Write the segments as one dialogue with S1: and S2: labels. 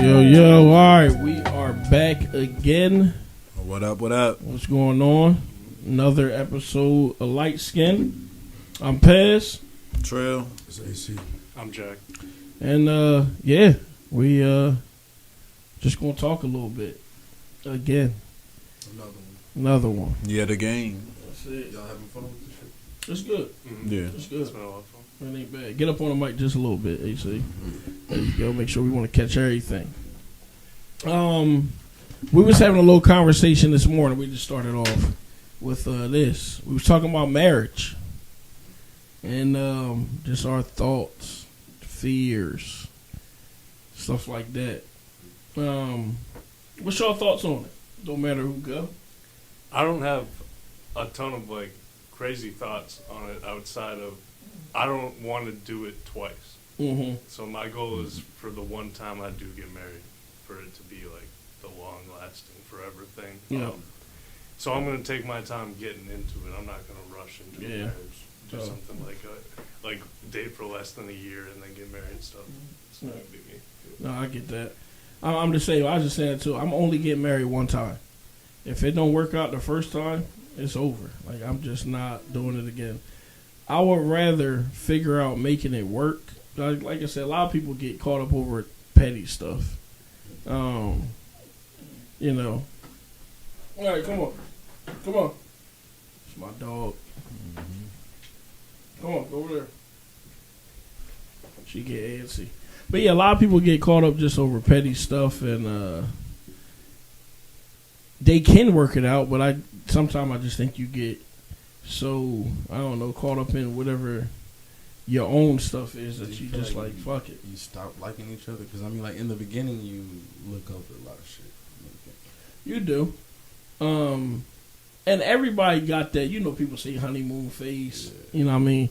S1: Yo, alright, we are back again.
S2: What up, what up?
S1: What's going on? Another episode of Light Skin. I'm Pez.
S2: Trail.
S3: It's AC.
S4: I'm Jack.
S1: And, we just gonna talk a little bit. Again. Another one.
S2: Yeah, the game.
S1: That's it.
S3: Y'all having fun with this shit?
S1: It's good.
S4: Mm-hmm.
S2: Yeah.
S1: It's good.
S4: It's been a lot of fun.
S1: It ain't bad. Get up on the mic just a little bit, AC. There you go. Make sure we want to catch everything. We was having a little conversation this morning. We just started off with this. We was talking about marriage and just our thoughts, fears, stuff like that. What's your thoughts on it? Don't matter who go.
S4: I don't have a ton of crazy thoughts on it outside of I don't want to do it twice.
S1: Mm-hmm.
S4: So my goal is for the one time I do get married, for it to be the long-lasting, forever thing.
S1: Yeah.
S4: So I'm going to take my time getting into it. I'm not going to rush into a marriage. Do
S1: Oh.
S4: something like date for less than a year and then get married and stuff. It's not going to be me.
S1: No, I get that. I'm just saying. I was just saying too. I'm only getting married one time. If it don't work out the first time, it's over. I'm just not doing it again. I would rather figure out making it work. Like I said, a lot of people get caught up over petty stuff. All right, come on. It's my dog. Come on, go over there. She get antsy. But yeah, a lot of people get caught up just over petty stuff, and they can work it out. But sometimes I just think you get so, I don't know, caught up in whatever your own stuff is that you just fuck it.
S3: You stop liking each other? Because, in the beginning, you look over a lot of shit.
S1: You do. And everybody got that. People say honeymoon phase. Yeah. You know what I mean?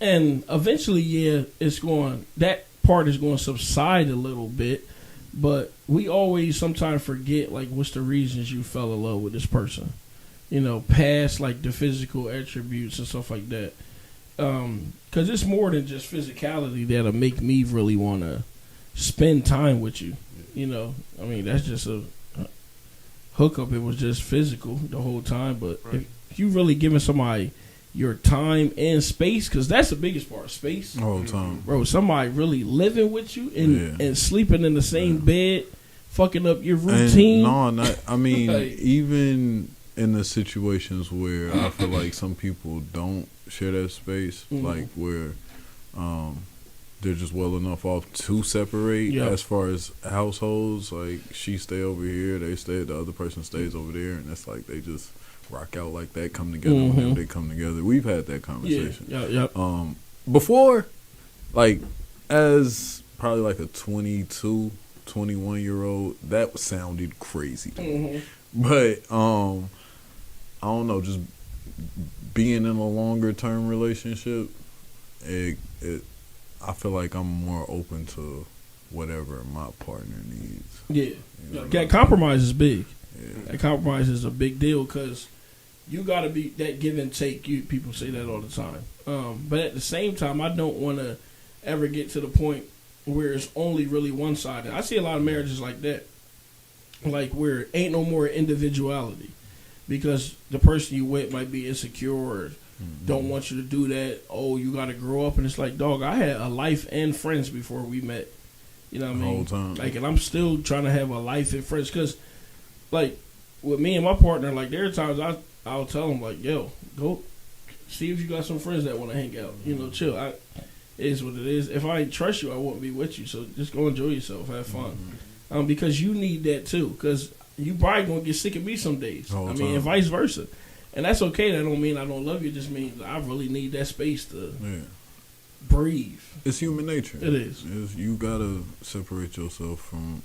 S1: And eventually, that part is going to subside a little bit. But we always sometimes forget, what's the reasons you fell in love with this person. Past, the physical attributes and stuff like that. Because it's more than just physicality that'll make me really want to spend time with you. That's just a hookup. It was just physical the whole time. But
S4: right.
S1: if you really giving somebody your time and space, because that's the biggest part, space.
S2: The whole time.
S1: Bro, somebody really living with you and sleeping in the same bed, fucking up your routine.
S2: Even in the situations where I feel like some people don't share that space, where they're just well enough off to separate. As far as households, she stay over here, the other person stays over there, and that's they just rock out like that, come together whenever they come together. We've had that conversation. Before, as probably a 22, 21-year-old, that sounded crazy. But I don't know, just being in a longer term relationship, I feel like I'm more open to whatever my partner needs.
S1: Yeah. That compromise is big.
S2: Yeah.
S1: That compromise is a big deal because you got to be that give and take. People say that all the time. But at the same time, I don't want to ever get to the point where it's only really one-sided. I see a lot of marriages like that, where ain't no more individuality because the person you with might be insecure or don't want you to do that. Oh, you got to grow up. And it's dog, I had a life and friends before we met. You know what I mean?
S2: The whole time.
S1: And I'm still trying to have a life and friends because, with me and my partner, there are times I'll tell them, yo, go see if you got some friends that want to hang out. Chill. It is what it is. If I ain't trust you, I won't be with you. So just go enjoy yourself. Have fun. Because you need that too. Because you probably going to get sick of me some days. And vice versa. And that's okay. That don't mean I don't love you. It just means I really need that space to breathe.
S2: It's human nature.
S1: It is.
S2: You gotta separate yourself from.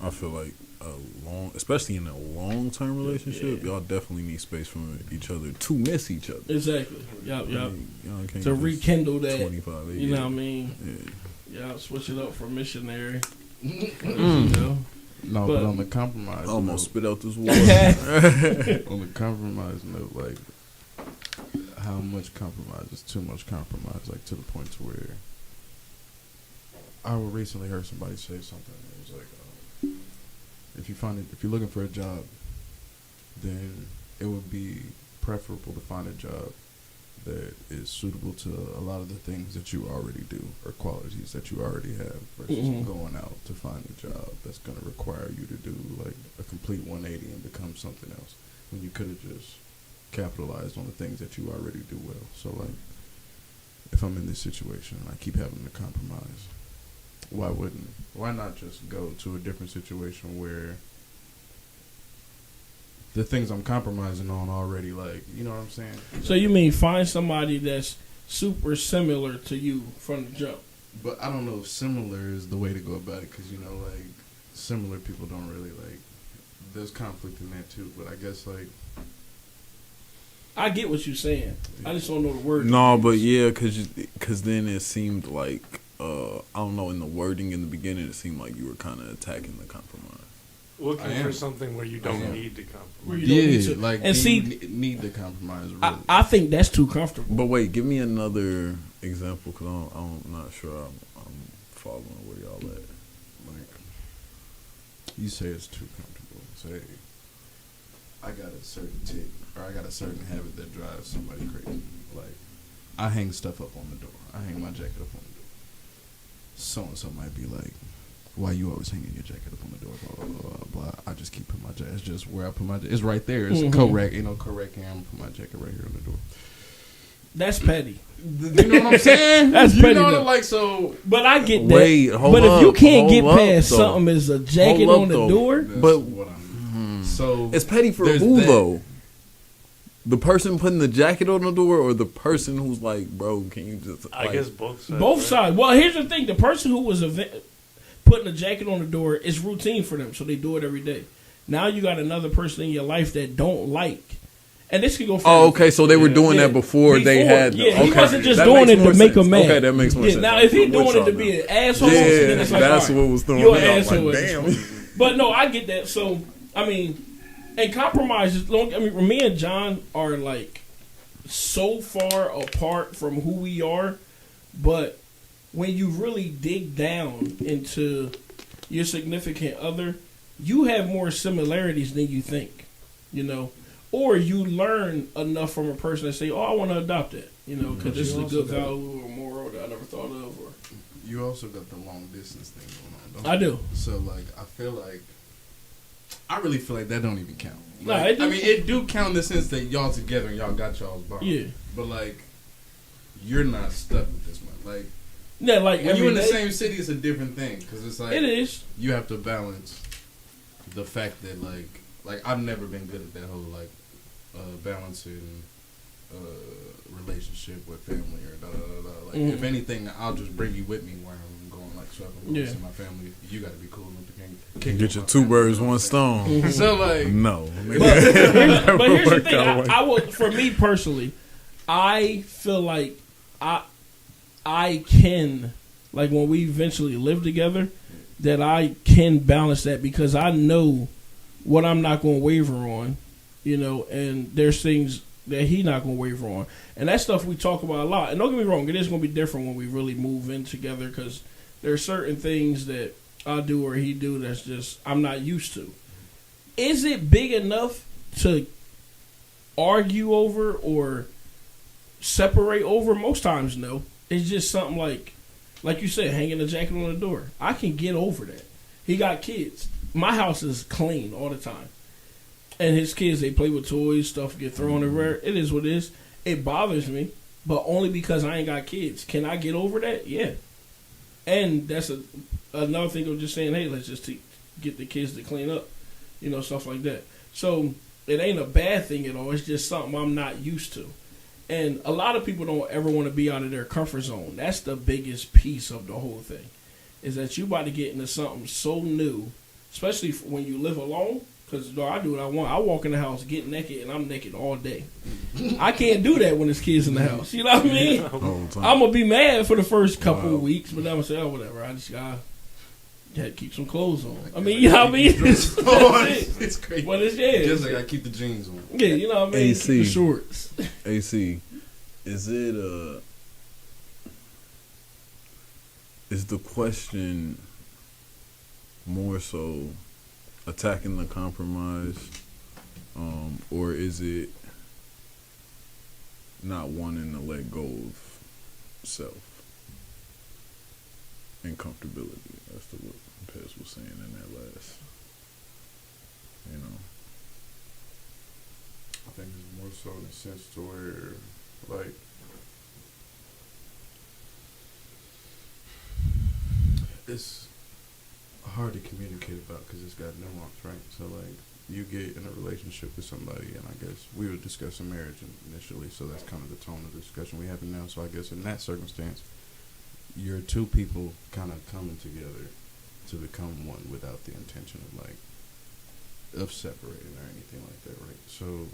S2: I feel like especially in a long-term relationship, y'all definitely need space from each other to miss each other.
S1: Exactly. Yup.
S2: Y'all can't
S1: To rekindle that.
S2: 25.
S1: You know what I mean? Yeah. Switch it up for missionary.
S3: No, but on the compromise
S2: I almost spit out this water.
S3: on the compromise note, how much compromise is too much compromise, to the point to where I recently heard somebody say something. It was like, if you're looking for a job, then it would be preferable to find a job that is suitable to a lot of the things that you already do or qualities that you already have versus going out to find a job that's going to require you to do like a complete 180 and become something else when you could have just capitalized on the things that you already do well. So like, if I'm in this situation and I keep having to compromise, why not just go to a different situation where the things I'm compromising on already, like, you know what I'm saying?
S1: So you mean find somebody that's super similar to you from the jump?
S3: But I don't know if similar is the way to go about it, because, you know, like, similar people don't really, like, there's conflict in that too, but I guess, like,
S1: I get what you're saying. I just don't know the word.
S2: No, but yeah, because then it seemed like, I don't know, in the wording in the beginning, it seemed like you were kind of attacking the compromise.
S4: Looking for something where you don't need to compromise.
S1: Yeah,
S3: like,
S1: and see,
S3: need to compromise. Really.
S1: I think that's too comfortable.
S2: But wait, give me another example, because I'm not sure I'm following where y'all at.
S3: Like, you say it's too comfortable. Say, I got a certain tick, or I got a certain habit that drives somebody crazy. Like, I hang stuff up on the door. I hang my jacket up on the door. So-and-so might be like, why you always hanging your jacket up on the door? Blah, blah, blah, blah. I just keep putting my jacket. It's just where I put my jacket. It's right there. It's correct. You know, correct. And I'm going to put my jacket right here on the door.
S1: That's petty.
S3: You know what I'm saying?
S1: That's
S3: you
S1: petty.
S3: Know
S1: though.
S3: Like, so.
S1: But I get that.
S2: Wait, hold
S1: but
S2: up,
S1: if you can't get past
S2: though.
S1: something as a jacket on the door.
S3: That's
S2: but
S3: what I mean. So
S2: it's petty for who, though? The person putting the jacket on the door, or the person who's like, bro, can you just...
S4: I guess both sides.
S1: Both sides. Well, here's the thing. The person who was putting a jacket on the door is routine for them, so they do it every day. Now you got another person in your life that don't like. And this could go for...
S2: Oh, okay, so they were doing that before they had...
S1: Yeah, he
S2: okay.
S1: wasn't just
S2: That
S1: doing
S2: makes
S1: it to
S2: more
S1: make
S2: sense.
S1: him mad.
S2: Okay, that makes more sense.
S1: Now, if he's
S2: I'm with
S1: doing it to
S2: y'all
S1: be
S2: now.
S1: an asshole,
S2: Yeah,
S1: then it's like,
S2: that's
S1: all
S2: what
S1: right,
S2: was throwing
S1: you're
S2: me
S1: an
S2: off.
S1: asshole
S2: Like,
S1: at this
S2: damn.
S1: point. But no, I get that. So, I mean, and compromises... I mean, me and John are like so far apart from who we are, but when you really dig down into your significant other, you have more similarities than you think, you know, or you learn enough from a person to say, oh, I want to adopt it, you know, because this is a good value or moral that I never thought of. Or
S3: you also got the long distance thing going on, don't
S1: I
S3: you?
S1: do.
S3: So, like, I really feel like that don't even count.
S1: Nah,
S3: Like,
S1: it do.
S3: I mean, it do count in the sense that y'all together and y'all got y'all's bond.
S1: Yeah.
S3: But, like, you're not stuck with this one. Like,
S1: Yeah, like
S3: when
S1: every
S3: you're in the
S1: day,
S3: same city, it's a different thing. Because it's like...
S1: it is.
S3: You have to balance the fact that, like I've never been good at that whole, like, balancing relationship with family or da-da-da-da. Like, if anything, I'll just bring you with me where I'm going. Like, so if I'm going to see my family, you got to be cool enough to
S2: Get your two birds, one stone.
S3: So, like...
S2: No.
S1: But here's the thing. I will, for me personally, I feel like I can, like, when we eventually live together, that I can balance that because I know what I'm not going to waver on, you know, and there's things that he's not going to waver on. And that stuff we talk about a lot. And don't get me wrong, it is going to be different when we really move in together because there are certain things that I do or he do that's just I'm not used to. Is it big enough to argue over or separate over? Most times, no. It's just something like you said, hanging a jacket on the door. I can get over that. He got kids. My house is clean all the time. And his kids, they play with toys, stuff get thrown everywhere. It is what it is. It bothers me, but only because I ain't got kids. Can I get over that? Yeah. And that's another thing of just saying, hey, let's just get the kids to clean up. You know, stuff like that. So it ain't a bad thing at all. It's just something I'm not used to. And a lot of people don't ever want to be out of their comfort zone. That's the biggest piece of the whole thing, is that you about to get into something so new, especially when you live alone. Because I do what I want. I walk in the house, get naked, and I'm naked all day. I can't do that when there's kids in the house. You know what I mean? I'm going to be mad for the first couple of weeks, but then I'm going to say, oh, whatever. I just got to keep some clothes on. I mean, you know what I mean?
S3: It's crazy.
S1: But it's, yeah.
S3: Just like I keep the jeans on.
S1: Yeah, you know what I mean?
S2: AC.
S1: Keep the shorts.
S2: AC, is it is the question more so attacking the compromise, or is it not wanting to let go of self and comfortability? That's what Pez was saying in that last.
S3: I think it's more so in a sense to where, like, it's hard to communicate about because it's got nuance, right? So, like, you get in a relationship with somebody, and I guess we were discussing marriage initially, so that's kind of the tone of the discussion we're having now. So I guess in that circumstance, you're two people kind of coming together to become one without the intention of, like, of separating or anything like that, right? So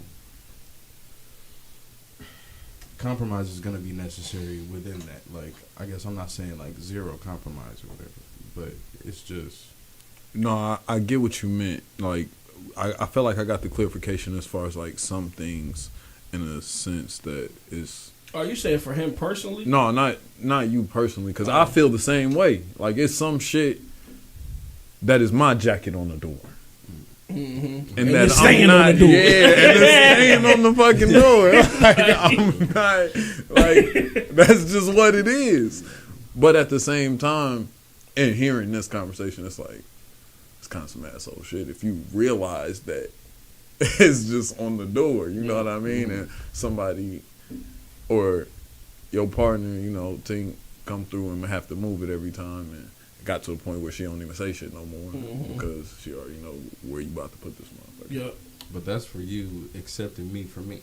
S3: compromise is going to be necessary within that. Like, I guess I'm not saying, like, zero compromise or whatever, but it's just...
S2: No, I get what you meant. Like, I feel like I got the clarification as far as, like, some things in a sense that is...
S1: Are you saying for him personally?
S2: No, not you personally, because I feel the same way. Like, it's some shit that is my jacket on the door.
S1: Mm-hmm.
S2: And that I'm not, on the door. Yeah, and it's staying on the fucking door. Like, I'm not, like, that's just what it is. But at the same time, and hearing this conversation, it's like, it's kind of some asshole shit if you realize that it's just on the door, you know what I mean? And somebody or your partner, you know, thing come through and have to move it every time, and it got to a point where she don't even say shit no more because she already know where you about to put this motherfucker.
S1: Yeah.
S3: But that's for you accepting me for me,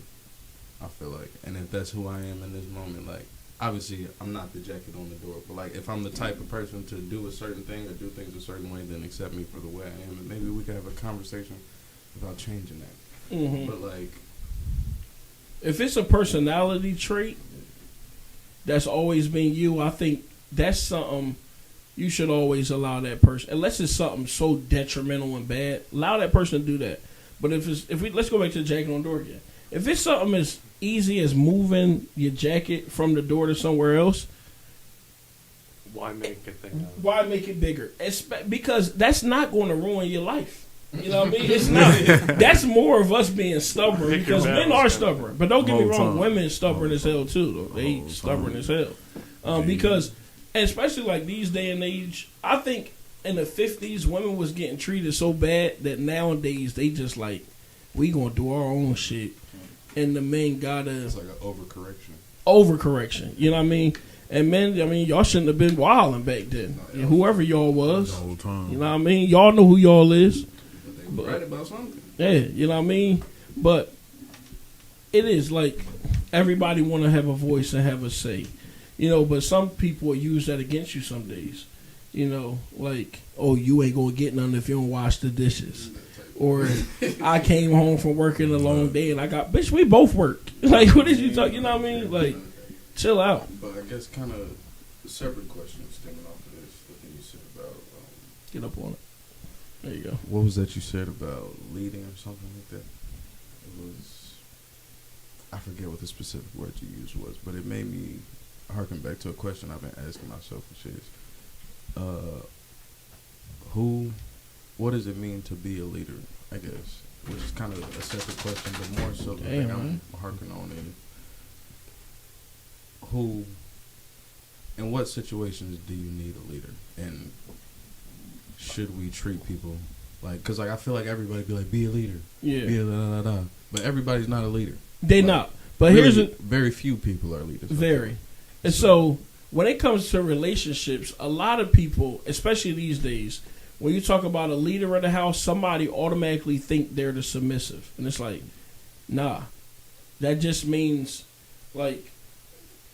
S3: I feel like. And if that's who I am in this moment, like, obviously I'm not the jacket on the door, but, like, if I'm the type of person to do a certain thing or do things a certain way, then accept me for the way I am, and maybe we could have a conversation about changing that.
S1: Mm-hmm.
S3: But, like,
S1: if it's a personality trait that's always been you, I think that's something you should always allow that person, unless it's something so detrimental and bad, allow that person to do that. But let's go back to the jacket on the door again. If it's something as easy as moving your jacket from the door to somewhere else,
S4: why make a thing of it?
S1: Why make it bigger? Because that's not going to ruin your life. You know what I mean? It's not. That's more of us being stubborn, because men are stubborn. But don't get me wrong, women stubborn as hell too. Though they stubborn as hell. Because, and especially like these day and age, I think in the 50s women was getting treated so bad that nowadays they just like, we gonna do our own shit, and the men gotta.
S3: It's like an overcorrection.
S1: Overcorrection. You know what I mean? And men, I mean, y'all shouldn't have been wilding back then. Whoever y'all was,
S2: the whole time.
S1: You know what I mean? Y'all know who y'all is.
S3: But right about something.
S1: Yeah, you know what I mean? But it is like everybody want to have a voice and have a say. You know, but some people will use that against you some days. You know, like, oh, you ain't going to get none if you don't wash the dishes. Or I came home from working a long day and I got, bitch, we both work. Like, what is you talking? You know what I mean? Like, chill out.
S3: But I guess kind of separate questions stemming off of this. The thing you said about...
S1: Get up on it. There you go.
S3: What was that you said about leading or something like that? It was... I forget what the specific word you used was, but it made me harken back to a question I've been asking myself, which is, what does it mean to be a leader, I guess? Which is kind of a separate question, but more so the thing I'm harking on is, in what situations do you need a leader? And should we treat people like, because like I feel like everybody be like, be a leader, be a da. But everybody's not a leader.
S1: They
S3: like,
S1: not. But
S3: really, very few people are leaders.
S1: Very. And so when it comes to relationships, a lot of people, especially these days, when you talk about a leader of the house, somebody automatically think they're the submissive, and it's like, nah, that just means like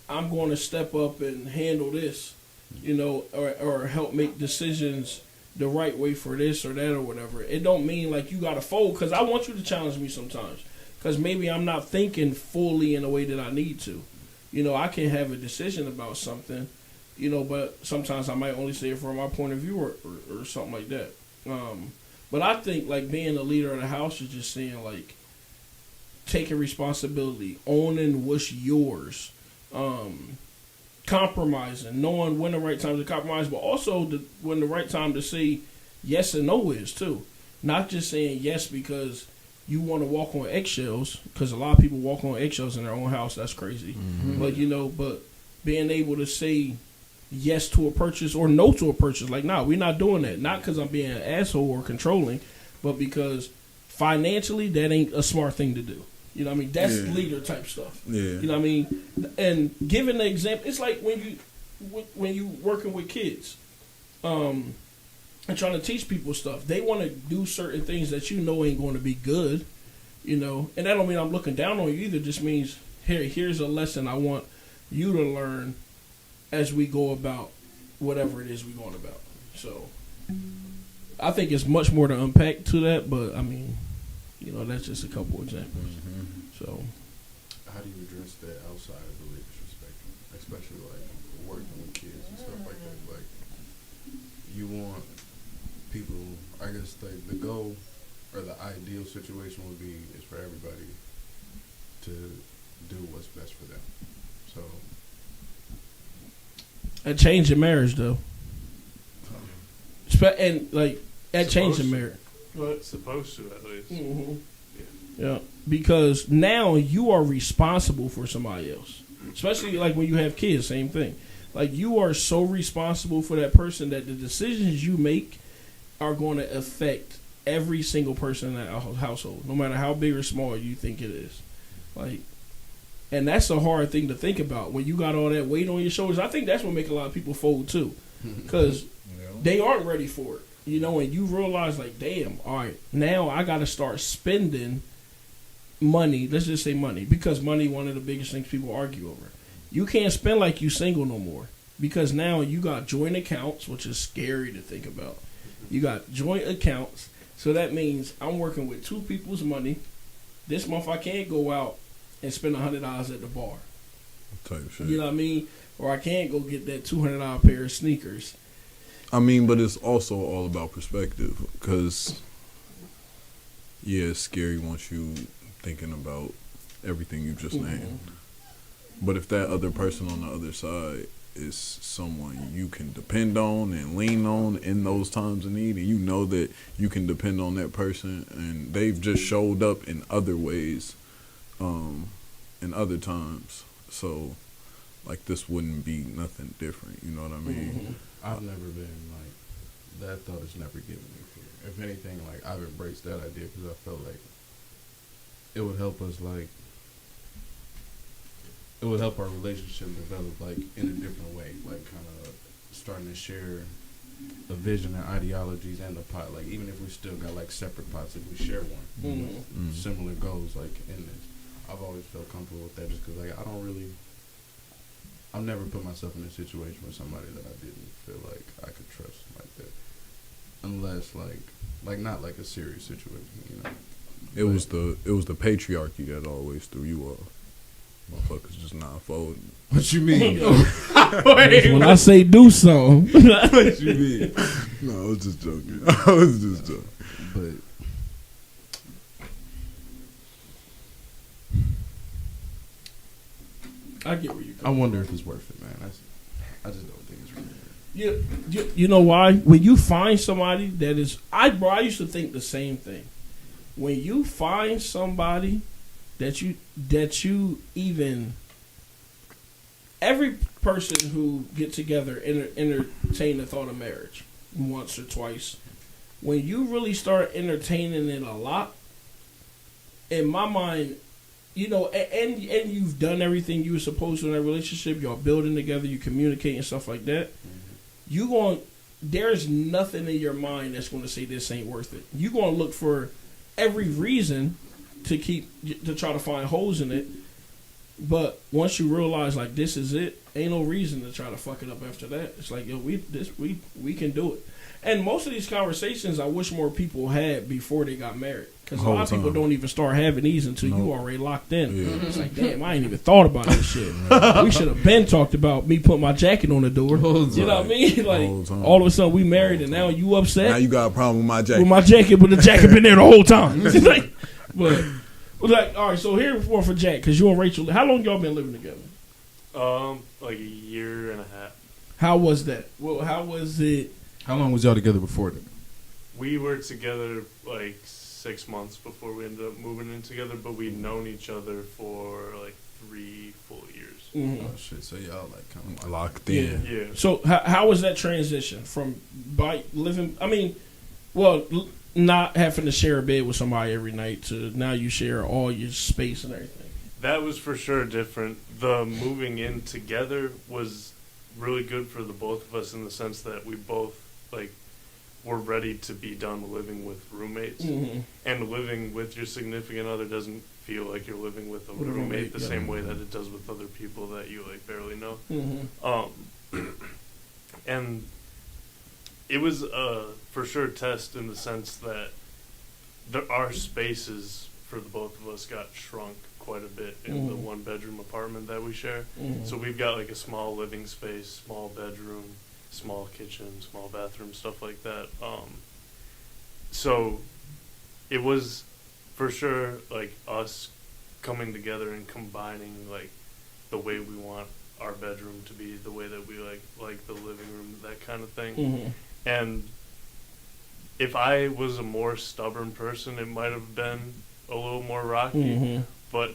S1: I'm going to step up and handle this, you know, or help make decisions the right way for this or that or whatever. It don't mean like you got to fold, because I want you to challenge me sometimes, because maybe I'm not thinking fully in the way that I need to. You know, I can have a decision about something, you know, but sometimes I might only say it from my point of view or something like that. But I think like being a leader of the house is just saying like taking responsibility, owning what's yours, compromising, knowing when the right time to compromise, but also when the right time to say yes and no is too. Not just saying yes because you want to walk on eggshells, because a lot of people walk on eggshells in their own house. That's crazy.
S2: Mm-hmm.
S1: But being able to say yes to a purchase or no to a purchase, like, nah, we're not doing that. Not because I'm being an asshole or controlling, but because financially that ain't a smart thing to do. You know what I mean? That's leader type stuff.
S2: Yeah.
S1: You know what I mean? And giving the example, it's like when you working with kids, and trying to teach people stuff. They want to do certain things that you know ain't going to be good, you know. And that don't mean I'm looking down on you either. It just means here's a lesson I want you to learn as we go about whatever it is we're going about. So I think it's much more to unpack to that, but I mean, you know, that's just a couple examples.
S2: Mm-hmm.
S1: So
S3: how do you address that outside of the leadership spectrum, especially like working with kids and stuff like that? Like, you want people, I guess the goal or the ideal situation would be is for everybody to do what's best for them. So
S1: a change in marriage though. And like that change in marriage.
S4: What? Supposed to, at least.
S1: Mm-hmm. Yeah, because now you are responsible for somebody else. Especially like when you have kids, same thing. Like, you are so responsible for that person that the decisions you make are going to affect every single person in that household, no matter how big or small you think it is. Like, and that's a hard thing to think about when you got all that weight on your shoulders. I think that's what makes a lot of people fold too, because they aren't ready for it. You know, and you realize, like, damn, all right, now I got to start spending money. Let's just say money, because money, one of the biggest things people argue over. You can't spend like you single no more, because now you got joint accounts, which is scary to think about. You got joint accounts, so that means I'm working with two people's money. This month I can't go out and spend $100 at the bar.
S2: Type shit.
S1: You know what I mean? Or I can't go get that $200 pair of sneakers.
S2: I mean, but it's also all about perspective, because, yeah, it's scary once you thinking about everything you just named. But if that other person on the other side is someone you can depend on and lean on in those times of need, and you know that you can depend on that person, and they've just showed up in other ways, in other times. So, like, this wouldn't be nothing different. You know what I mean?
S3: I've never been like, that thought has never given me fear. If anything, like, I've embraced that idea because I felt like it would help us, like, it would help our relationship develop, like, in a different way, like, kind of starting to share a vision and ideologies and the pot, like, even if we still got, like, separate pots, if we share one, similar goals, like, in this. I've always felt comfortable with that just because, like, I've never put myself in a situation with somebody that I didn't feel like I could trust like that, unless, like not like a serious situation, you know. It was the patriarchy that always threw you off. Motherfuckers just not folding. What you mean?
S1: When I say do something.
S2: What you mean? No, I was just joking.
S3: But
S1: I get where you
S3: I wonder if it's worth it, man. I just don't think it's worth it.
S1: You know why? When you find somebody that is, I used to think the same thing. When you find somebody that you even, every person who get together entertain the thought of marriage once or twice. When you really start entertaining it a lot, in my mind, you know, and you've done everything you were supposed to in that relationship. Y'all building together, you communicate and stuff like that. There's nothing in your mind that's going to say this ain't worth it. You're going to look for every reason to try to find holes in it. But once you realize, like, this is it, ain't no reason to try to fuck it up after that. It's like, yo, we can do it. And most of these conversations I wish more people had before they got married. Because a lot of people don't even start having these until you already locked in. Yeah. It's like, damn, I ain't even thought about this shit. We should have been talked about me putting my jacket on the door. You know what I mean? Like, all of a sudden we married and now you upset.
S2: Now you got a problem with my jacket.
S1: With my jacket, but the jacket been there the whole time. Like, but like, all right, so here's one for Jack, because you and Rachel, how long y'all been living together?
S4: Like a year and a half.
S1: How was that? Well, how was it?
S3: How long was y'all together before that?
S4: We were together like 6 months before we ended up moving in together, but we'd known each other for like 3 full years.
S1: Mm-hmm.
S3: Oh shit! So y'all like kind of
S2: Locked in.
S4: Yeah.
S1: So how was that transition from living? I mean, not having to share a bed with somebody every night to now you share all your space and everything.
S4: That was for sure different. The moving in together was really good for the both of us in the sense that we both like were ready to be done living with roommates.
S1: Mm-hmm.
S4: And living with your significant other doesn't feel like you're living with a roommate the same way that it does with other people that you like barely know.
S1: Mm-hmm.
S4: And it was for sure a test in the sense that our spaces for the both of us got shrunk quite a bit in the 1-bedroom apartment that we share.
S1: Mm-hmm.
S4: So we've got like a small living space, small bedroom, small kitchen, small bathroom, stuff like that. So it was for sure like us coming together and combining like the way we want our bedroom to be, the way that we like the living room, that kind of thing.
S1: Mm-hmm.
S4: And if I was a more stubborn person, it might have been a little more rocky.
S1: Mm-hmm.
S4: But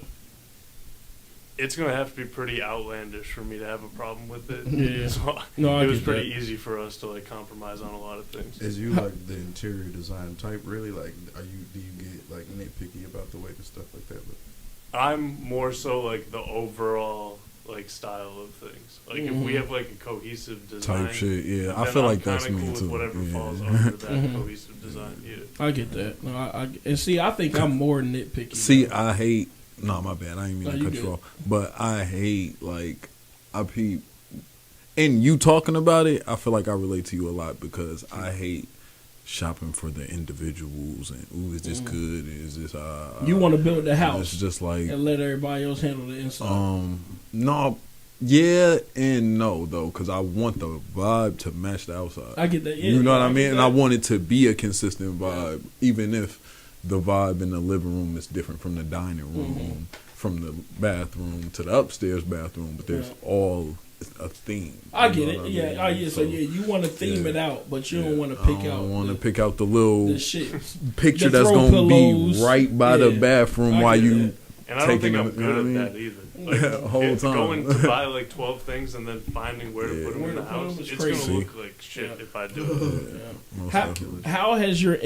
S4: it's going to have to be pretty outlandish for me to have a problem with it.
S1: Yeah.
S4: So
S1: No,
S4: it was pretty easy for us to like compromise on a lot of things.
S3: Is you like the interior design type? Really, like, do you get like nitpicky about the way the stuff like that look?
S4: I'm more so like the overall like style of things. Like if we have like a cohesive design
S2: Type shit, yeah. I
S4: then
S2: feel
S4: I'm
S2: like that's
S4: kinda
S2: me
S4: cool
S2: too.
S4: with whatever
S2: Yeah.
S4: falls under that cohesive design. Yeah.
S1: I get that. No, and see, I think I'm more nitpicky.
S2: See,
S1: though.
S2: I hate. No, my bad. I ain't mean
S1: No,
S2: to
S1: you
S2: cut you
S1: good.
S2: off. But I hate like I peep. And you talking about it, I feel like I relate to you a lot because I hate shopping for the individuals and ooh, is this good? Is this
S1: you want to build the
S2: It's
S1: house
S2: just like
S1: and let everybody else handle the inside.
S2: no, yeah and no though, because I want the vibe to match the outside.
S1: I get that. Yeah,
S2: You know what
S1: yeah,
S2: I mean?
S1: get
S2: And I
S1: that.
S2: want it to be a consistent vibe, even if the vibe in the living room is different from the dining room, from the bathroom to the upstairs bathroom. But there's all a theme.
S1: I
S2: You
S1: get
S2: know
S1: it.
S2: what I
S1: Yeah,
S2: mean?
S1: oh, yeah. So yeah, you want to theme it out, but you don't want to pick
S2: I
S1: out.
S2: don't want to
S1: the,
S2: pick out the little
S1: the shit.
S2: picture
S1: the
S2: that's
S1: throw
S2: gonna
S1: pillows.
S2: be right by the
S1: Yeah.
S2: bathroom
S1: I
S2: while
S1: get
S2: you.
S1: that.
S4: And I don't think
S2: taking
S4: I'm
S2: them, you know
S4: good
S2: what I
S4: at that
S2: mean?
S4: either. Like,
S2: Whole
S4: if
S2: time.
S4: going to buy like 12 things and then finding where to put them
S1: Where
S4: in
S1: to
S4: the
S1: put 'em
S4: house,
S1: is
S4: it's going
S1: crazy.
S4: to look like shit if I do it.
S1: Yeah.
S2: Most
S1: How,
S2: definitely.
S1: how has your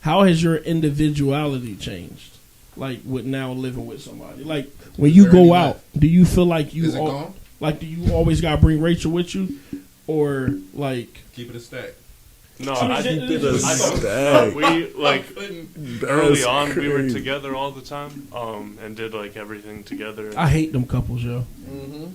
S1: how has your individuality changed? Like with now living with somebody. Like when you
S3: Is there
S1: go
S3: any
S1: out, do you feel like you
S3: Is it gone?
S1: like do you always gotta bring Rachel with you, or like?
S3: Keep it a stack.
S4: No,
S1: I mean,
S4: I
S1: it-
S4: don't.
S2: Stack.
S4: We like
S2: That's
S4: early on we were
S2: crazy.
S4: together all the time, and did like everything together.
S1: I hate them couples, yo.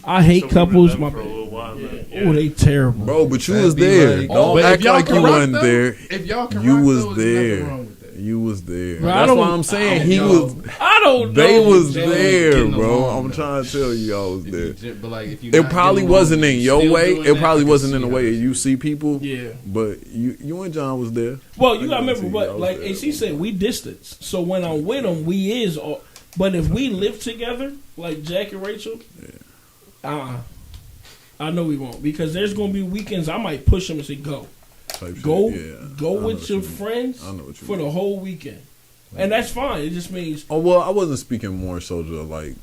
S1: I hate
S4: So we were
S1: couples.
S4: them
S1: My
S4: for a little while.
S1: yeah.
S4: Then,
S1: Oh, they terrible.
S2: Bro, but you
S3: That'd
S2: was
S3: be
S2: there.
S3: like-
S2: Don't
S3: But if
S2: act
S3: y'all
S2: like
S3: can
S2: you
S3: rock,
S2: wasn't
S3: though,
S2: there.
S3: If y'all can
S2: You
S3: rock,
S2: was
S3: though, there's nothing
S2: there.
S3: wrong with that.
S2: You was there.
S1: Bro, I
S2: That's
S1: don't-
S2: why I'm saying
S3: I
S2: he
S3: don't
S2: was.
S3: know.
S1: I don't know.
S2: They was
S3: They was
S2: there,
S3: getting
S2: bro.
S3: along,
S2: I'm
S3: though.
S2: trying to tell you, I was
S3: If
S2: there.
S3: you j- But like, if you
S2: It
S3: not
S2: probably
S3: getting along,
S2: wasn't in
S3: you
S2: your
S3: still
S2: way.
S3: doing
S2: It
S3: that,
S2: probably
S3: I can
S2: wasn't in the
S3: see
S2: way
S3: how
S2: you see people.
S1: Yeah.
S2: But you and John was there.
S1: Well, you gotta
S2: I
S1: remember,
S2: see, I
S1: but
S2: was
S1: like
S2: there.
S1: AC said, we distance. So when I'm with them, we is. All, but if we live together, like Jack and Rachel, I know we won't, because there's gonna be weekends I might push them and say, "Go,
S2: Type shit.
S1: go,
S2: Yeah.
S1: go
S2: I know
S1: with
S2: what
S1: your
S2: you mean.
S1: friends
S2: I know what you
S1: for
S2: mean.
S1: the whole weekend," and that's fine. It just means
S2: Oh well, I wasn't speaking more so to like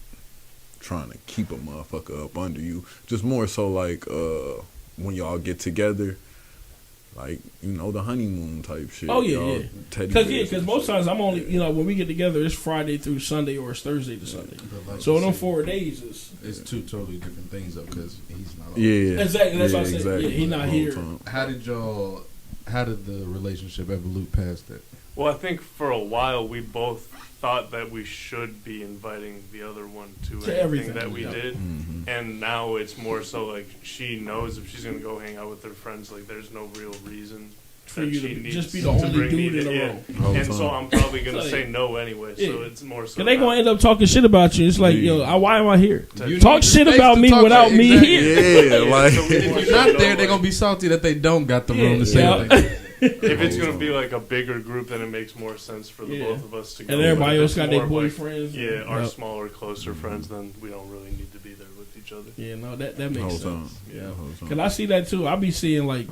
S2: trying to keep a motherfucker up under you. Just more so like when y'all get together, like the honeymoon type shit.
S1: Oh, yeah,
S2: Y'all
S1: yeah.
S2: teddy
S1: because
S2: bears and
S1: most
S2: shit.
S1: times I'm only when we get together, it's Friday through Sunday or it's Thursday to Sunday.
S3: But like
S1: So
S3: you
S1: them
S3: said,
S1: 4 days is
S3: it's two totally different things though, because he's not.
S2: Yeah,
S1: Exactly, that's
S2: yeah,
S1: what I said.
S2: exactly.
S1: Yeah, he not
S2: Whole
S1: here.
S2: time.
S3: How did the relationship evolve past that?
S4: Well, I think for a while we both thought that we should be inviting the other one to anything
S1: everything,
S4: that we
S1: yeah.
S4: did,
S2: Mhm.
S4: and now it's more so like she knows if she's gonna go hang out with her friends, like there's no real reason
S1: For
S4: that
S1: you
S4: she
S1: to
S4: needs
S1: just be the
S4: to
S1: only
S4: bring
S1: dude
S4: me
S1: in
S4: to-
S1: the
S4: yeah.
S1: room.
S2: Whole
S4: And so
S2: time.
S4: I'm probably gonna
S1: Like,
S4: say no anyway. So
S1: yeah.
S4: it's more so.
S1: Cause they gonna end up talking shit about you. It's like,
S2: Yeah.
S1: why am I here?
S3: You
S1: Talk
S3: need
S1: shit
S3: the space
S1: about
S3: to
S1: me
S3: talk
S1: without
S3: to-
S1: me
S3: exactly.
S1: here.
S2: Yeah, like
S4: so we
S3: If
S4: more
S3: you're
S4: so
S3: not
S4: know,
S3: there, they're
S4: like,
S3: gonna be salty that they don't got the room to say
S1: Yeah.
S3: like,
S4: If it's gonna be like a bigger group, then it makes more sense for the
S1: Yeah.
S4: both of us to go.
S1: And everybody
S4: But if
S1: else
S4: it's
S1: got their
S4: more of, like,
S1: boyfriends.
S4: Yeah, our
S1: Yep.
S4: smaller, closer friends, then we don't really need to be there with each each other.
S1: Yeah, no, that makes sense. Yeah,
S2: on.
S1: Cause I see that too. I be seeing like,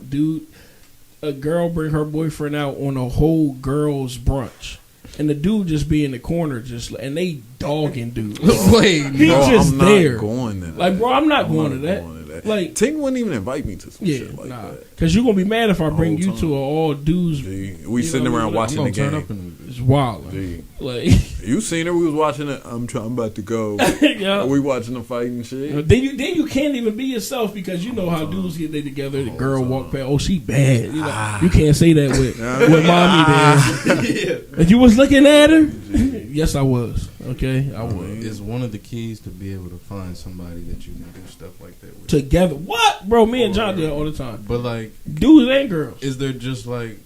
S1: a girl bring her boyfriend out on a whole girls' brunch. And the dude just be in the corner, and they dogging dude.
S2: Wait,
S1: he
S2: bro,
S1: just
S2: I'm
S1: there.
S2: Not going to that.
S1: Like, bro, I'm not going to that. Like,
S2: Tink wouldn't even invite me to some shit like that.
S1: Because you're gonna be mad if I bring you to an all dudes.
S2: We sitting around watching the game.
S1: It's wild. Like,
S2: you seen her? We was watching it. I'm about to go.
S1: Yeah.
S2: We watching the fight and shit.
S1: Then you can't even be yourself because you know how dudes get they together. The girl walk past. Oh, she bad. You can't say that with mommy there. If you was looking at her, yes, I was. Okay, I was.
S3: It's one of the keys to be able to find somebody that you can do stuff like that with.
S1: Together, what, bro? Me and John do that all the time.
S3: But like,
S1: dudes and girls.
S3: Is there just like,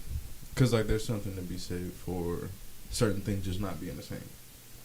S3: because like there's something to be said for certain things just not being the same.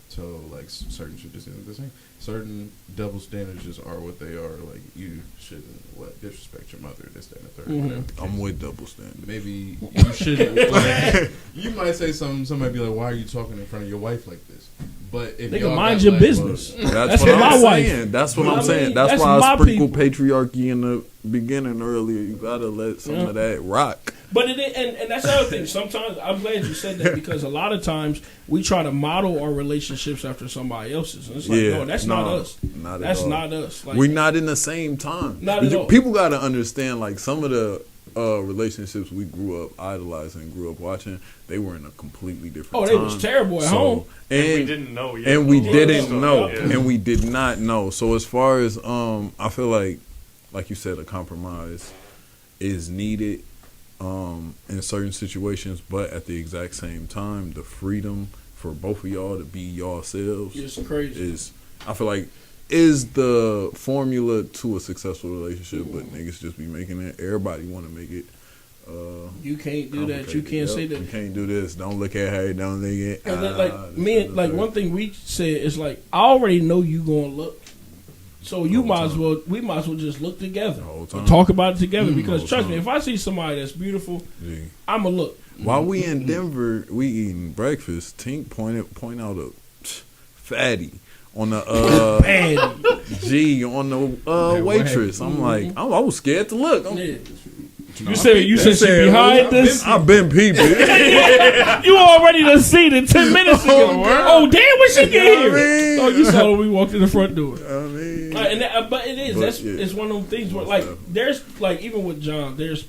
S3: So like certain shit just isn't the same. Certain double standards just are what they are. Like you shouldn't disrespect your mother. This, that, and the third.
S2: Mm-hmm. I'm with double standards.
S3: Maybe you shouldn't. Like, you might say something. Somebody be like, "Why are you talking in front of your wife like this?" But if
S1: y'all mind your business.
S2: That's what I'm saying. That's what I'm saying. That's why I sprinkled patriarchy in the beginning earlier. You gotta let some of that rock.
S1: But and that's the other thing. Sometimes I'm glad you said that because a lot of times we try to model our relationships after somebody else's, and it's like, no, that's not us. That's not us. Like,
S2: we're not in the same time.
S1: Not at all.
S2: People gotta understand, like some of the relationships we grew up idolizing, grew up watching, they were in a completely different time.
S1: They was terrible at home.
S4: And we didn't know yet.
S2: And we didn't know. And we did not know. So as far as I feel like you said, a compromise is needed in certain situations, but at the exact same time, the freedom for both of y'all to be yourselves is, I feel like, is the formula to a successful relationship. But niggas just be making it. Everybody want to make it.
S1: You can't do that. You can't say that.
S2: You can't do this. Don't look at her. Don't think it.
S1: And then, one thing we said is like, I already know you gonna look. So we might as well just look together and talk about it together because trust me, if I see somebody that's beautiful, I'ma look.
S2: While we in Denver, we eating breakfast. Tink point out a fatty on the on the waitress. I'm like, I was scared to look.
S1: You said she behind this?
S2: I've been peeping.
S1: You already done seen it 10 minutes ago. Oh damn, when she get here? Oh, you saw when we walked in the front door. But it is. It's one of them things where like there's like even with John, there's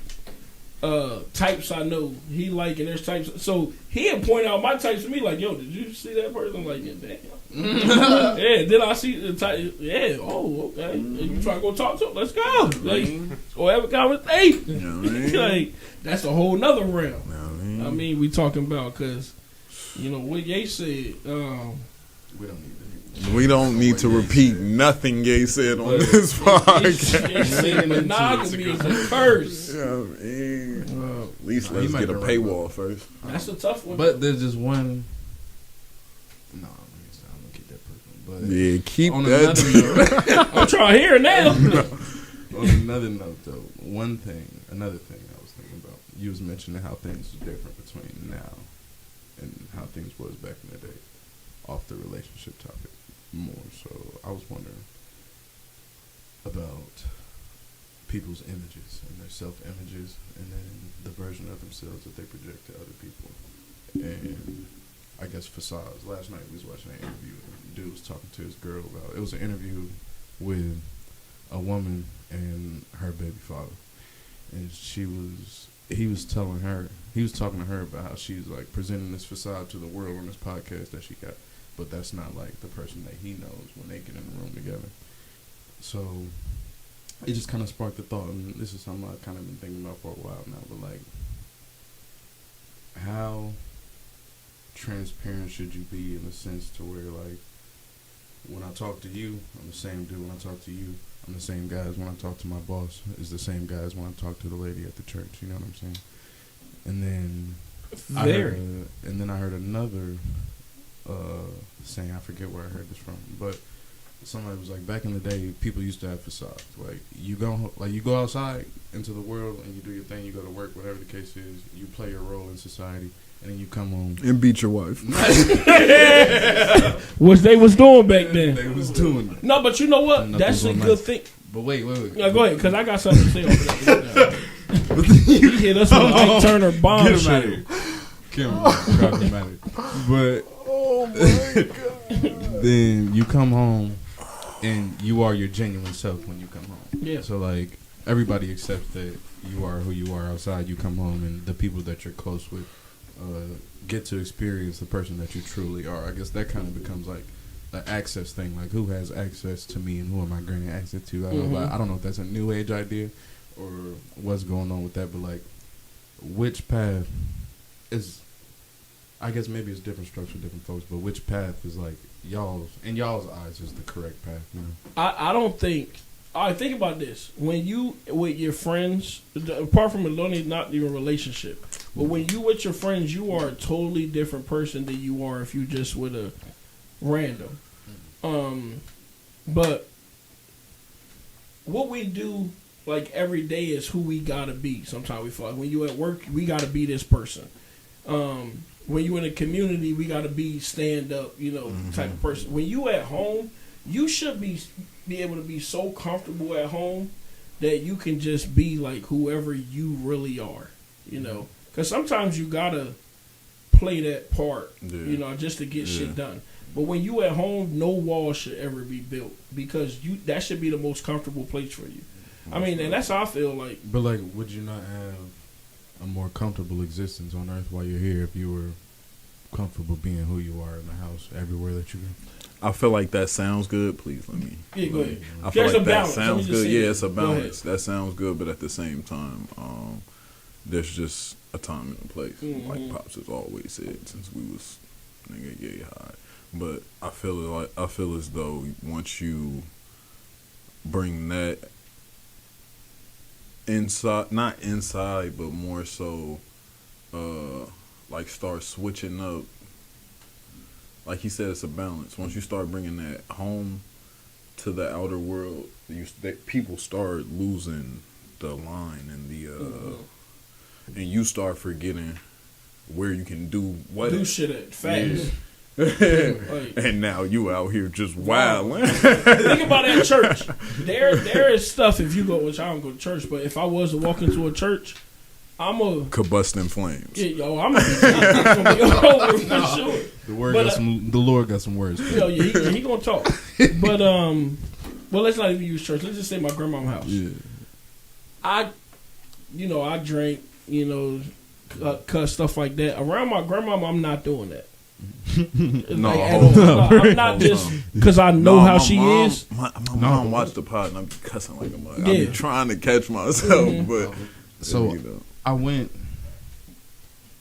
S1: types I know he like, and there's types. So he'll point out my types to me like, yo, did you see that person? I'm like, yeah, damn. Yeah, did I see the type? Yeah, oh, okay. You try to go talk to him? Let's go. Like, or have a conversation. Like, that's a whole nother realm. I mean, we talking about because, what Ye said.
S2: We don't need to repeat nothing Ye said on this podcast.
S1: Ye said monogamy is a curse.
S2: At least let's get a paywall first.
S1: That's a tough one.
S3: But there's just one. No, I'm gonna keep that personal. But
S2: yeah, keep that.
S1: Note, I'm trying to hear it now.
S3: On another note, though, another thing I was thinking about. You was mentioning how things are different between now and how things was back in the day, off the relationship topic more. So I was wondering about people's images and their self-images and then the version of themselves that they project to other people. And I guess facades. Last night we was watching an interview and dude was talking to his girl about it. It was an interview with a woman and her baby father. And he was talking to her about how she's like presenting this facade to the world on this podcast that she got. But that's not like the person that he knows when they get in the room together. So it just kind of sparked the thought, and this is something I've kind of been thinking about for a while now, but like, how transparent should you be in the sense to where like, when I talk to you, I'm the same dude. When I talk to you, I'm the same guy as when I talk to my boss. Is the same guy as when I talk to the lady at the church. You know what I'm saying? And then I heard another saying, I forget where I heard this from, but somebody was like, back in the day, people used to have facades. Like you go outside into the world and you do your thing. You go to work, whatever the case is. You play your role in society, and then you come home
S2: and beat your wife.
S1: Which they was doing back then.
S3: They was doing it.
S1: No, but you know what? That's a good thing.
S3: But wait.
S1: Yeah, go ahead, because I got something to say over that. You hit us with a Ike Turner bombshell.
S3: But oh my god! Then you come home, and you are your genuine self when you come home.
S1: Yeah.
S3: So like everybody accepts that you are who you are outside. You come home, and the people that you're close with get to experience the person that you truly are. I guess that kind of becomes like the access thing. Like who has access to me, and who am I granting access to? I don't know if that's a new age idea or what's going on with that, but like which path is, I guess maybe it's different strokes for different folks, but which path is like y'all's eyes is the correct path, you know?
S1: I don't think. All right, think about this. When you with your friends, apart from not even a relationship, but when you with your friends, you are a totally different person than you are if you just with a random. But what we do like every day is who we gotta be. Sometimes we feel like when you at work, we gotta be this person. When you in a community, we gotta be stand up, type of person. When you at home, you should be able to be so comfortable at home that you can just be like whoever you really are, Because sometimes you gotta play that part, just to get shit done. But when you at home, no wall should ever be built because that should be the most comfortable place for you. I mean, and that's how I feel like.
S3: But like, would you not have a more comfortable existence on Earth while you're here if you were comfortable being who you are in the house everywhere that you go?
S2: I feel like that sounds good. Please let me.
S1: Yeah, go ahead.
S2: I feel
S1: There's
S2: like
S1: a
S2: that
S1: balance.
S2: sounds good. Yeah, it's a balance. That sounds good, but at the same time, there's just a time and a place.
S1: Mm-hmm.
S2: Like Pops has always said since we was nigga yay high. But I feel as though once you bring that inside, not inside, but more so, like start switching up. Like he said, it's a balance. Once you start bringing that home to the outer world, people start losing the line and and you start forgetting where you can do what.
S1: Do shit at fast.
S2: And now you out here just wilding.
S1: Think about that church. There is stuff if you go, which I don't go to church, but if I was to walk into a church, I'm a
S2: combust in flames.
S1: Yeah, I'm gonna be over for sure.
S3: The Lord got some words.
S1: He gonna talk. But well, let's not even use church. Let's just say my grandma's house.
S3: Yeah.
S1: I drink, cuss, stuff like that. Around my grandma, I'm not doing that. I'm not just because I know how she is.
S2: My mom watched the pod and I'm cussing like a mother. I be trying to catch myself, but
S3: so I went.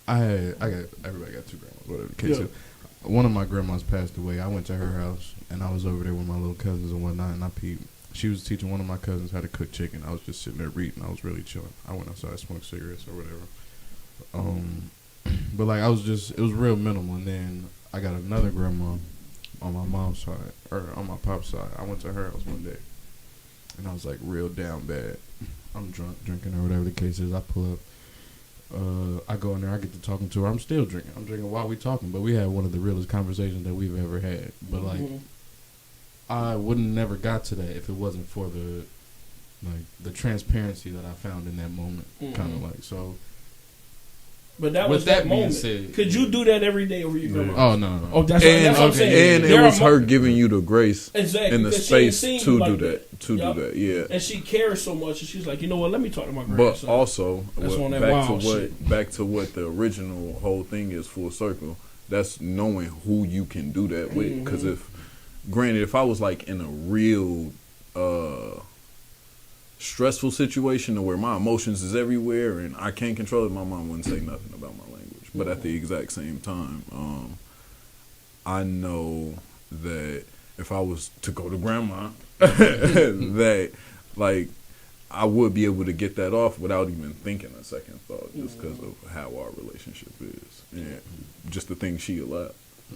S3: Everybody got two grandmas, whatever the case is. One of my grandmas passed away. I went to her house and I was over there with my little cousins and whatnot, and I peeped. She was teaching one of my cousins how to cook chicken. I was just sitting there reading. I was really chilling. I went outside, smoked cigarettes or whatever. But like it was real minimal. And then I got another grandma on my mom's side, or on my pop's side. I went to her house one day, and I was like real down bad. I'm drunk, drinking or whatever the case is. I pull up. I go in there. I get to talking to her. I'm still drinking. I'm drinking while we talking. But we had one of the realest conversations that we've ever had. But like, I wouldn't never got to that if it wasn't for the transparency that I found in that moment. Kind of like so.
S1: But that was that moment.
S3: Said,
S1: could you do that every day over your grandma?
S3: Oh no.
S1: Oh, that's what I'm saying.
S2: And it was her giving you the grace
S1: and
S2: the space to do that. Do that, yeah.
S1: And she cares so much, and she's like, you know what? Let me talk to my grandson.
S2: But also, back to what the original whole thing is, full circle. That's knowing who you can do that with. Because if I was like in a real stressful situation where my emotions is everywhere and I can't control it, my mom wouldn't say nothing about my language. But at the exact same time, I know that if I was to go to grandma, that like I would be able to get that off without even thinking a second thought, just because of how our relationship is and just the things she allowed.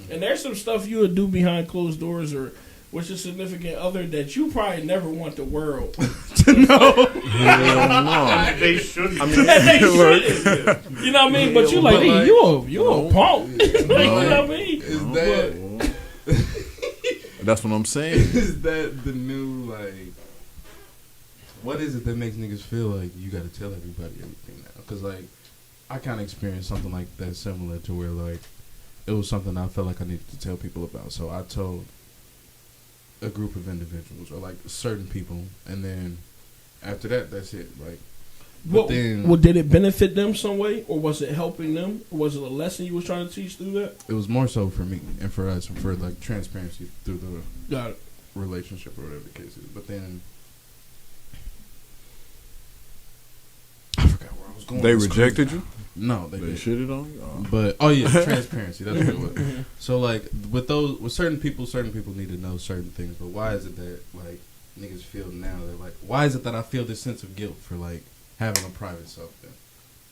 S1: And there's some stuff you would do behind closed doors or with your significant other that you probably never want the world
S3: to know.
S4: They shouldn't.
S1: You know what I mean? But you like, hey, you a punk. You know what I mean?
S3: Is that?
S2: That's what I'm saying.
S3: Is that the new like? What is it that makes niggas feel like you got to tell everybody everything now? Because like, I kind of experienced something like that similar to where like, it was something I felt like I needed to tell people about. So I told a group of individuals or like certain people, and then after that, that's it. Like,
S1: well, did it benefit them some way, or was it helping them? Or was it a lesson you was trying to teach through that?
S3: It was more so for me and for us, for like transparency through the
S1: Got it.
S3: relationship or whatever the case is. But then I forgot where I was going.
S2: They rejected you?
S3: No, they
S2: shitted on you. Oh.
S3: But transparency. That's what it was. So like with certain people need to know certain things. But why is it that like niggas feel now that like why is it that I feel this sense of guilt for like having a private self then?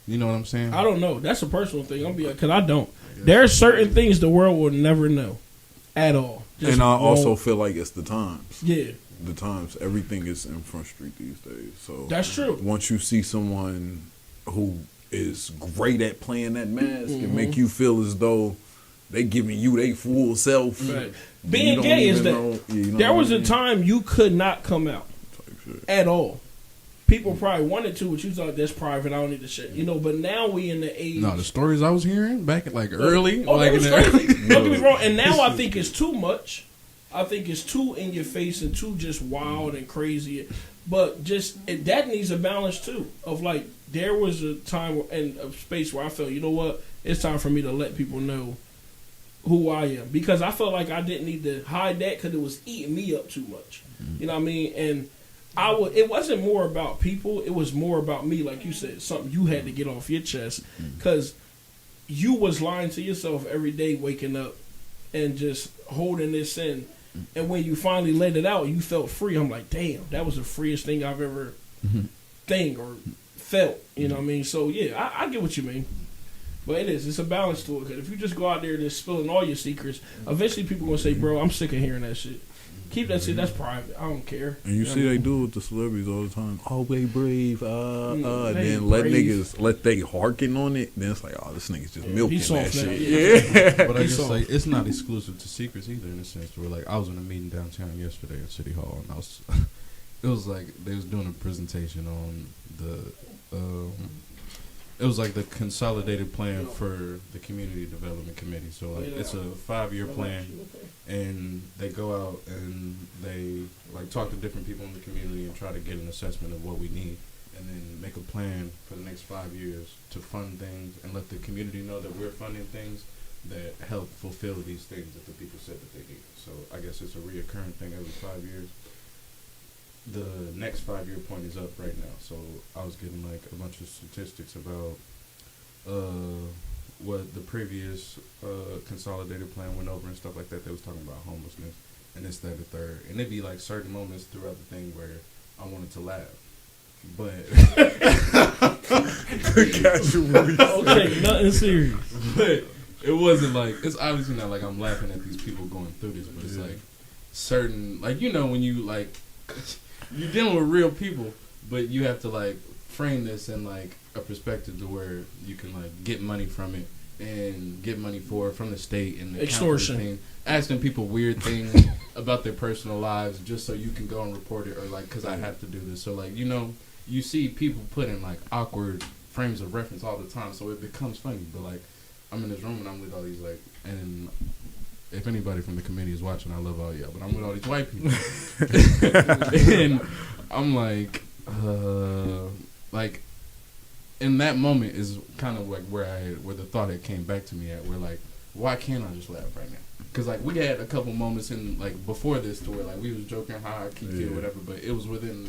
S3: You know what I'm saying?
S1: I don't know. That's a personal thing. Because I don't. There are certain things the world will never know at all.
S2: And I also feel like it's the times.
S1: Yeah.
S2: The times. Everything is in Front Street these days. So
S1: that's true.
S2: Once you see someone who is great at playing that mask and make you feel as though they giving you their full self.
S1: Right. Being gay is that there was a time you could not come out at all. People probably wanted to, but you thought that's private. I don't need to share. You know, but now we in the age.
S3: No, the stories I was hearing back at like early.
S1: Don't get me wrong. And now I think it's too much. I think it's too in your face and too just wild and crazy. But that needs a balance too. Of like, there was a time and a space where I felt, you know what, it's time for me to let people know who I am, because I felt like I didn't need to hide that because it was eating me up too much. You know what I mean? And it wasn't more about people. It was more about me, like you said, something you had to get off your chest because you was lying to yourself every day, waking up and just holding this in. And when you finally let it out, you felt free. I'm like, damn, that was the freest thing I've ever or felt. You know what I mean? So yeah, I get what you mean. But it's a balance to it. Because if you just go out there just spilling all your secrets, eventually people going to say, bro, I'm sick of hearing that shit. Keep that shit, that's private. I don't care.
S2: And you see they do it with the celebrities all the time. Oh, they brave. Then let niggas, let they harken on it. Then it's like, oh, this nigga's just milking that shit.
S3: Yeah. But I just like, it's not exclusive to secrets either, in a sense where like, I was in a meeting downtown yesterday at City Hall, and it was like, they was doing a presentation on it was like the consolidated plan for the Community Development Committee. So like it's a 5-year plan, and they go out and they like talk to different people in the community and try to get an assessment of what we need, and then make a plan for the next 5 years to fund things and let the community know that we're funding things that help fulfill these things that the people said that they need. So I guess it's a reoccurring thing every 5 years. The next 5-year point is up right now, so I was getting like a bunch of statistics about what the previous consolidated plan went over and stuff like that. They was talking about homelessness and this, that, the third, and it'd be like certain moments throughout the thing where I wanted to laugh, but
S1: okay, nothing serious.
S3: But it wasn't like, it's obviously not like I'm laughing at these people going through this, but it's like certain, like, you know, when you like. You're dealing with real people, but you have to like frame this in like a perspective to where you can like get money from it and get money for it from the state and the
S1: extortion
S3: thing, asking people weird things about their personal lives just so you can go and report it, or like because I have to do this. So like, you know, you see people put in like awkward frames of reference all the time, so it becomes funny. But like, I'm in this room and I'm with all these like, and if anybody from the committee is watching, I love all y'all, but I'm with all these white people. And I'm like in that moment is kind of like where the thought had came back to me at, where like, why can't I just laugh right now? Because like we had a couple moments in like before this to where like we was joking, kiki or whatever, but it was within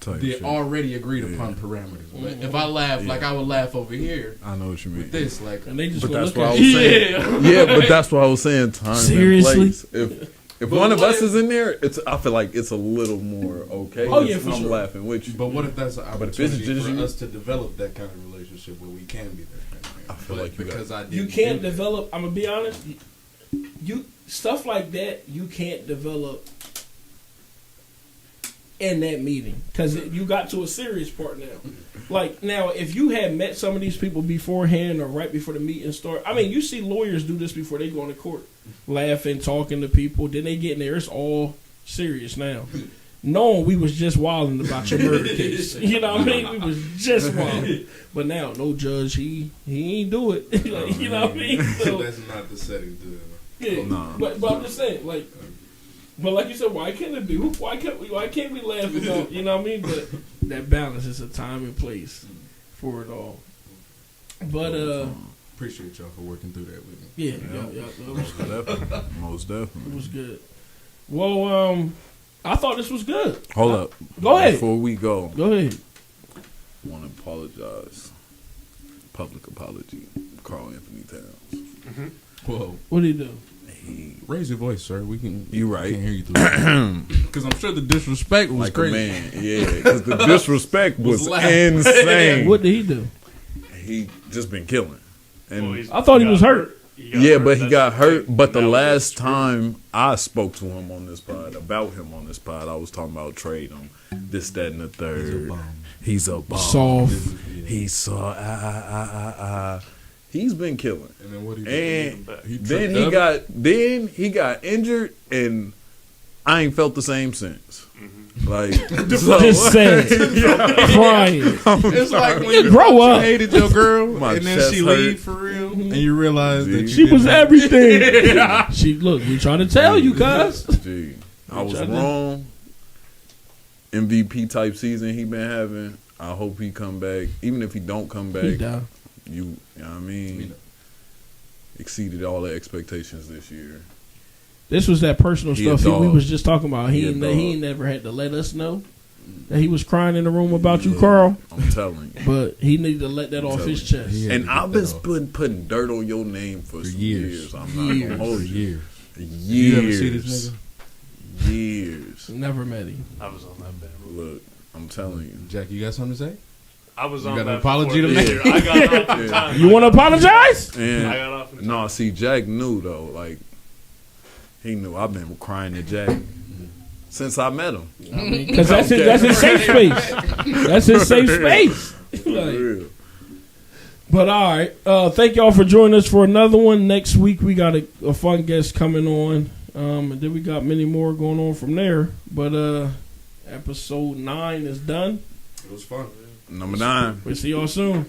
S3: the already agreed upon parameters. But if I laugh like I would laugh over here,
S2: I know what you mean.
S3: With this, like,
S1: and they just
S2: but that's what I was saying. Yeah, but that's what I was saying. Time
S1: seriously,
S2: and place. If one of us is in there, I feel like it's a little more okay.
S1: Oh yeah, for
S2: I'm
S1: sure.
S2: laughing with you.
S3: But what if that's an opportunity for us to develop that kind of relationship where we can be there?
S2: I feel like
S3: because
S2: I
S1: you can't develop. I'm gonna be honest. stuff like that you can't develop in that meeting because you got to a serious part now. Like now, if you had met some of these people beforehand or right before the meeting started, I mean, you see lawyers do this before they go into court, laughing, talking to people. Then they get in there, it's all serious now. Knowing we was just wilding about your murder case, you know what I mean? We was just wilding, but now no judge, he ain't do it. Like, you know what I mean? So,
S3: that's not the setting to.
S1: Yeah, but I'm just saying, like. But like you said, why can't it be? Why can't we laugh about? You know what I mean? But that balance is a time and place for it all. But
S3: appreciate y'all for working through that with me.
S1: Yeah.
S2: Most definitely.
S1: It was good. Well, I thought this was good.
S2: Hold up.
S1: Go ahead.
S2: Before we go
S1: ahead.
S2: I want to apologize. Public apology. Carl Anthony Towns.
S3: Mm-hmm. Whoa.
S1: What did he do?
S3: Raise your voice, sir. We can.
S2: You right.
S3: Can't hear you through. Because I'm sure the disrespect was
S2: like
S3: crazy.
S2: Man, yeah. Because the disrespect was insane.
S1: What did he do?
S2: He just been killing. And
S1: I thought he was hurt.
S2: But he got hurt. But the last time I spoke to him on this pod, I was talking about trade him, this, that, and the third. He's a bum.
S1: Soft.
S2: He's so He's been killing.
S3: And then what he
S2: then he got injured, and I ain't felt the same since.
S4: Mm-hmm.
S2: Like
S1: just sad, crying.
S3: It's like when you
S1: grow up.
S3: hated your girl,
S2: My
S3: and then
S2: chest
S3: she
S2: hurt.
S3: leave for real, and you realize that
S1: She was everything. We trying to tell you, cuz.
S2: Gee, I was wrong. MVP type season he been having. I hope he come back. Even if he don't come back, you know what I mean? Exceeded all the expectations this year.
S1: This was that personal stuff we was just talking about. He ain't never had to let us know that he was crying in the room about you, Carl.
S2: I'm telling you.
S1: But he needed to let that off his chest.
S2: And I've been putting dirt on your name for some years. I'm not gonna hold you.
S3: You ever see this nigga?
S2: Years.
S1: Never met him.
S4: I was on that bad.
S2: Look, I'm telling you.
S3: Jack, you got something to say?
S4: I was on
S3: got
S4: that
S3: an apology to
S4: before
S3: make?
S4: this year. I got off in time.
S1: You want to apologize?
S2: And
S4: I got off in time.
S2: no, see, Jack knew though. Like he knew. I've been crying to Jack since I met him.
S1: Because that's his safe space. That's his safe space.
S2: Real.
S1: But all right, thank y'all for joining us for another one. Next week we got a fun guest coming on, and then we got many more going on from there. But episode 9 is done.
S3: It was fun.
S2: Number 9.
S1: We'll see y'all soon.